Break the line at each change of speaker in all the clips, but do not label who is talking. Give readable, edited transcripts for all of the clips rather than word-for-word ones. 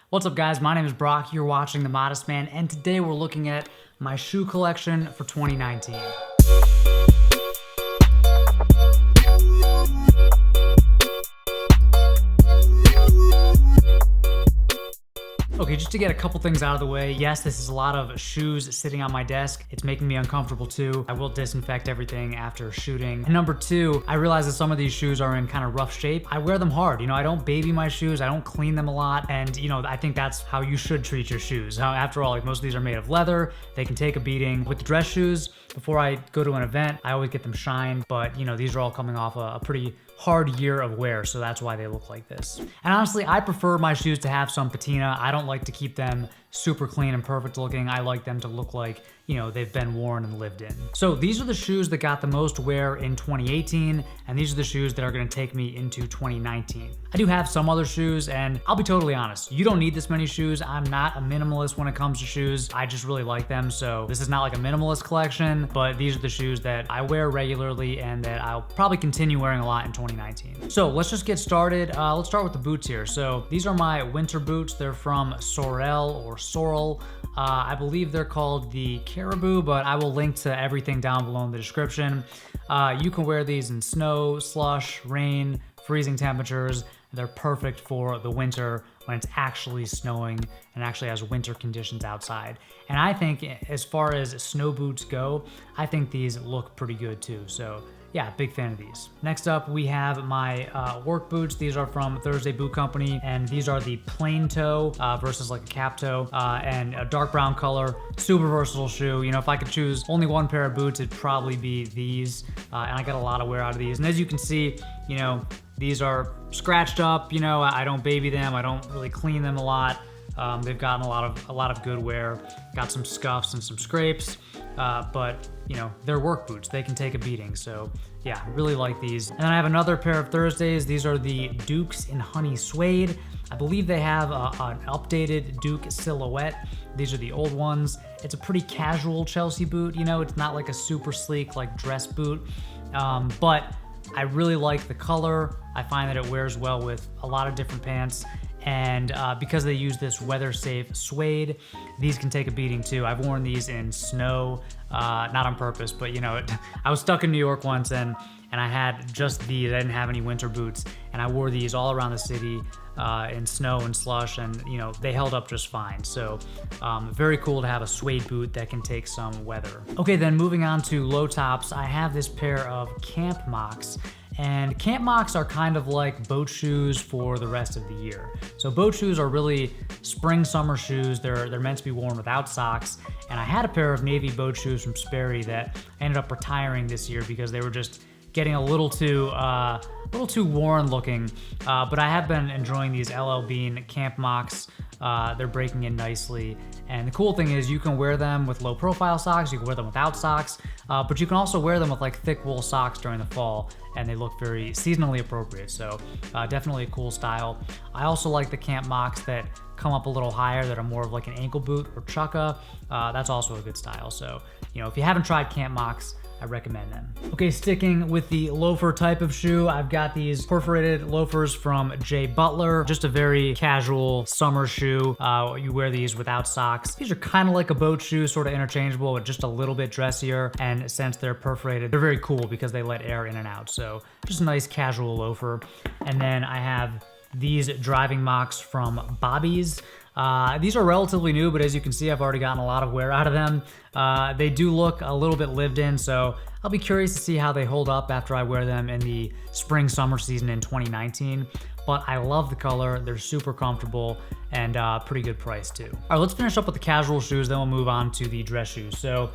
What's up, guys? My name is Brock. You're watching The Modest Man, and today we're looking at my shoe collection for 2019. Okay, just to get a couple things out of the way, yes, this is a lot of shoes sitting on my desk. It's making me uncomfortable too. I will disinfect everything after shooting. And number two, I realize that some of these shoes are in kind of rough shape. I wear them hard. I don't baby my shoes. I don't clean them a lot. And I think that's how you should treat your shoes. After all, most of these are made of leather. They can take a beating. With the dress shoes, before I go to an event, I always get them shined. But these are all coming off a pretty hard year of wear, so that's why they look like this. And honestly, I prefer my shoes to have some patina. I don't like to keep them super clean and perfect looking. I like them to look like, they've been worn and lived in. So these are the shoes that got the most wear in 2018, and these are the shoes that are gonna take me into 2019. I do have some other shoes, and I'll be totally honest, you don't need this many shoes. I'm not a minimalist when it comes to shoes. I just really like them, so this is not like a minimalist collection, but these are the shoes that I wear regularly and that I'll probably continue wearing a lot in 2019. So let's just get started. Let's start with the boots here. So these are my winter boots. They're from Sorel or Sorel. I believe they're called the Caribou, but I will link to everything down below in the description. You can wear these in snow, slush, rain, freezing temperatures. They're perfect for the winter when it's actually snowing and actually has winter conditions outside. And I think as far as snow boots go, I think these look pretty good too. So yeah, big fan of these. Next up, we have my work boots. These are from Thursday Boot Company, and these are the plain toe versus like a cap toe, and a dark brown color. Super versatile shoe. If I could choose only one pair of boots, it'd probably be these, and I got a lot of wear out of these. And as you can see, these are scratched up. I don't baby them. I don't really clean them a lot. They've gotten a lot of good wear. Got some scuffs and some scrapes, but they're work boots. They can take a beating. So yeah, really like these. And then I have another pair of Thursdays. These are the Dukes in honey suede. I believe they have an updated Duke silhouette. These are the old ones. It's a pretty casual Chelsea boot. It's not like a super sleek like dress boot, but I really like the color. I find that it wears well with a lot of different pants. And because they use this weather-safe suede, these can take a beating too. I've worn these in snow, not on purpose, but I was stuck in New York once and I had just these. I didn't have any winter boots, and I wore these all around the city in snow and slush, and they held up just fine. So very cool to have a suede boot that can take some weather. Okay, then moving on to low tops, I have this pair of Camp Mocks. And Camp Mocks are kind of like boat shoes for the rest of the year. So boat shoes are really spring, summer shoes. They're meant to be worn without socks. And I had a pair of navy boat shoes from Sperry that I ended up retiring this year because they were just getting a little too worn looking. But I have been enjoying these LL Bean Camp Mocks. They're breaking in nicely. And the cool thing is you can wear them with low profile socks, you can wear them without socks, but you can also wear them with like thick wool socks during the fall, and they look very seasonally appropriate. So definitely a cool style. I also like the Camp Mocks that come up a little higher, that are more of like an ankle boot or chukka. That's also a good style. So, if you haven't tried Camp Mocks, I recommend them. Okay, sticking with the loafer type of shoe, I've got these perforated loafers from J. Butler. Just a very casual summer shoe. You wear these without socks. These are kind of like a boat shoe, sort of interchangeable, but just a little bit dressier. And since they're perforated, they're very cool because they let air in and out. So just a nice casual loafer. And then I have these driving mocks from Bobby's. These are relatively new, but as you can see, I've already gotten a lot of wear out of them. They do look a little bit lived in, so I'll be curious to see how they hold up after I wear them in the spring summer season in 2019. But I love the color, they're super comfortable, and pretty good price too. All right, let's finish up with the casual shoes, then we'll move on to the dress shoes. So,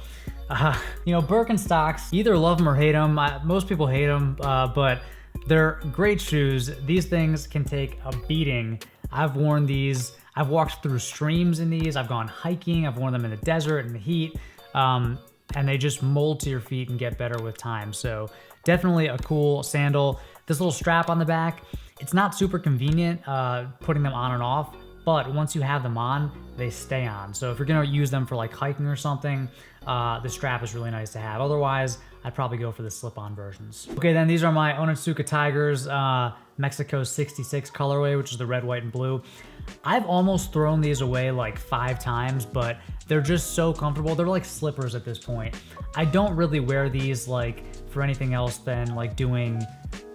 Birkenstocks, either love them or hate them. Most people hate them, but they're great shoes. These things can take a beating. I've worn these. I've walked through streams in these. I've gone hiking. I've worn them in the desert, in the heat, and they just mold to your feet and get better with time. So definitely a cool sandal. This little strap on the back, it's not super convenient putting them on and off, but once you have them on, they stay on. So if you're gonna use them for like hiking or something, the strap is really nice to have. Otherwise, I'd probably go for the slip-on versions. Okay, then these are my Onitsuka Tigers. Mexico 66 colorway, which is the red, white, and blue. I've almost thrown these away like 5 times, but they're just so comfortable. They're like slippers at this point. I don't really wear these like for anything else than like doing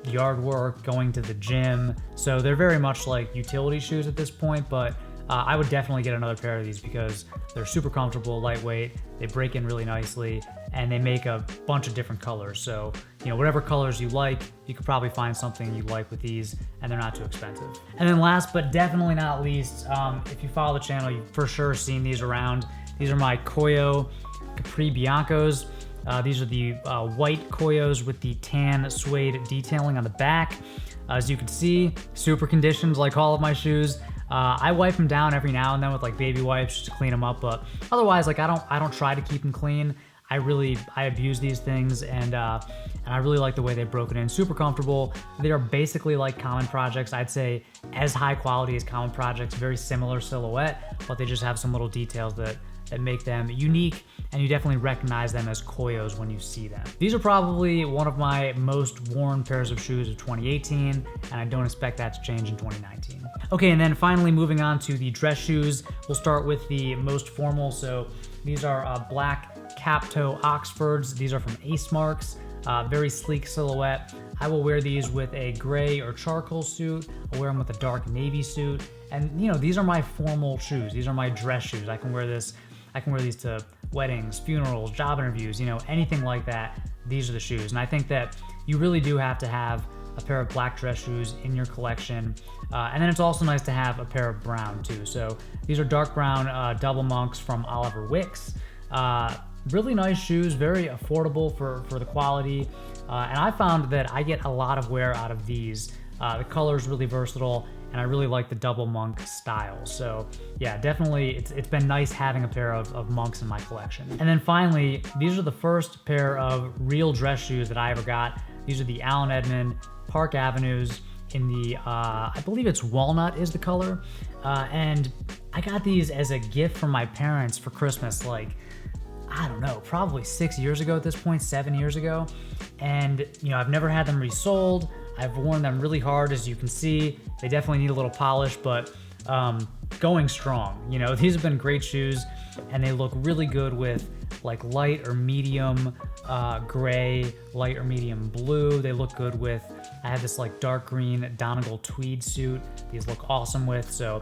yard work, going to the gym. So they're very much like utility shoes at this point, but I would definitely get another pair of these because they're super comfortable, lightweight, they break in really nicely, and they make a bunch of different colors. So, you know, whatever colors you like, you could probably find something you like with these, and they're not too expensive. And then last but definitely not least, if you follow the channel, you've for sure seen these around. These are my Koio Capri Biancos. These are the white Koios with the tan suede detailing on the back. As you can see, super conditioned like all of my shoes. I wipe them down every now and then with like baby wipes just to clean them up, but otherwise, like I don't try to keep them clean. I abuse these things, and I really like the way they've broken in. Super comfortable. They are basically like Common Projects. I'd say as high quality as Common Projects, very similar silhouette, but they just have some little details that make them unique, and you definitely recognize them as Koios when you see them. These are probably one of my most worn pairs of shoes of 2018, and I don't expect that to change in 2019. Okay, and then finally moving on to the dress shoes, we'll start with the most formal. So these are black cap toe Oxfords. These are from Ace Marks. Very sleek silhouette. I will wear these with a gray or charcoal suit. I'll wear them with a dark navy suit. And you know, these are my formal shoes. These are my dress shoes. I can wear these to weddings, funerals, job interviews, you know, anything like that. These are the shoes. And I think that you really do have to have a pair of black dress shoes in your collection. And then it's also nice to have a pair of brown too. So these are dark brown double monks from Oliver Wicks. Really nice shoes, very affordable for the quality. And I found that I get a lot of wear out of these. The color is really versatile, and I really like the double monk style. So yeah, definitely it's been nice having a pair of monks in my collection. And then finally, these are the first pair of real dress shoes that I ever got. These are the Allen Edmonds Park Avenues in the, I believe it's walnut is the color. And I got these as a gift from my parents for Christmas, like, I don't know, probably 6 years ago at this point, 7 years ago. And, you know, I've never had them resold. I've worn them really hard, as you can see. They definitely need a little polish, but going strong. You know, these have been great shoes, and they look really good with like light or medium gray, light or medium blue. They look good with, I have this like dark green Donegal tweed suit. These look awesome with. So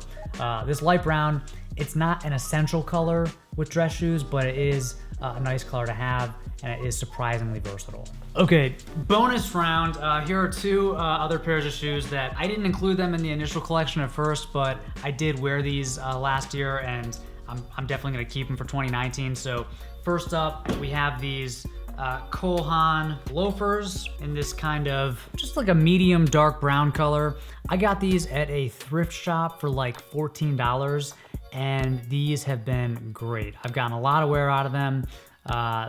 this light brown, it's not an essential color with dress shoes, but it is a nice color to have, and it is surprisingly versatile. Okay, bonus round. Here are 2 other pairs of shoes that I didn't include them in the initial collection at first, but I did wear these last year, and I'm definitely gonna keep them for 2019. So first up, we have these Haan loafers in this kind of just like a medium dark brown color. I got these at a thrift shop for like $14, and these have been great. I've gotten a lot of wear out of them.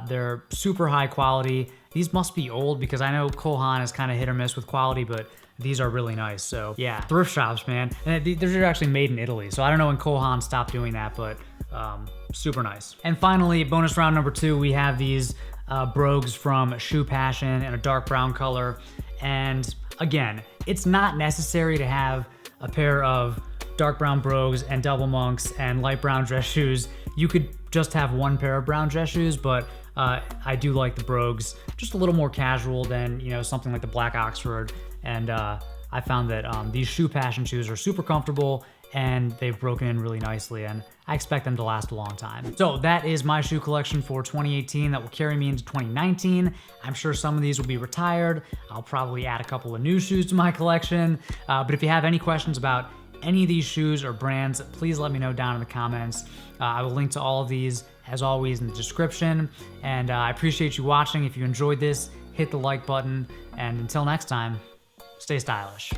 They're super high quality. These must be old because I know Haan is kind of hit or miss with quality, but these are really nice. So yeah, thrift shops, man. And they're actually made in Italy. So I don't know when Haan stopped doing that, but super nice. And finally, bonus round number 2, we have these brogues from Shoe Passion in a dark brown color. And again, it's not necessary to have a pair of dark brown brogues and double monks and light brown dress shoes. You could just have one pair of brown dress shoes, but I do like the brogues just a little more casual than, you know, something like the black Oxford. And I found that these Shoe Passion shoes are super comfortable, and they've broken in really nicely, and I expect them to last a long time. So that is my shoe collection for 2018 that will carry me into 2019. I'm sure some of these will be retired. I'll probably add a couple of new shoes to my collection. But if you have any questions about any of these shoes or brands, please let me know down in the comments. I will link to all of these, as always, in the description. And I appreciate you watching. If you enjoyed this, hit the like button. And until next time, stay stylish.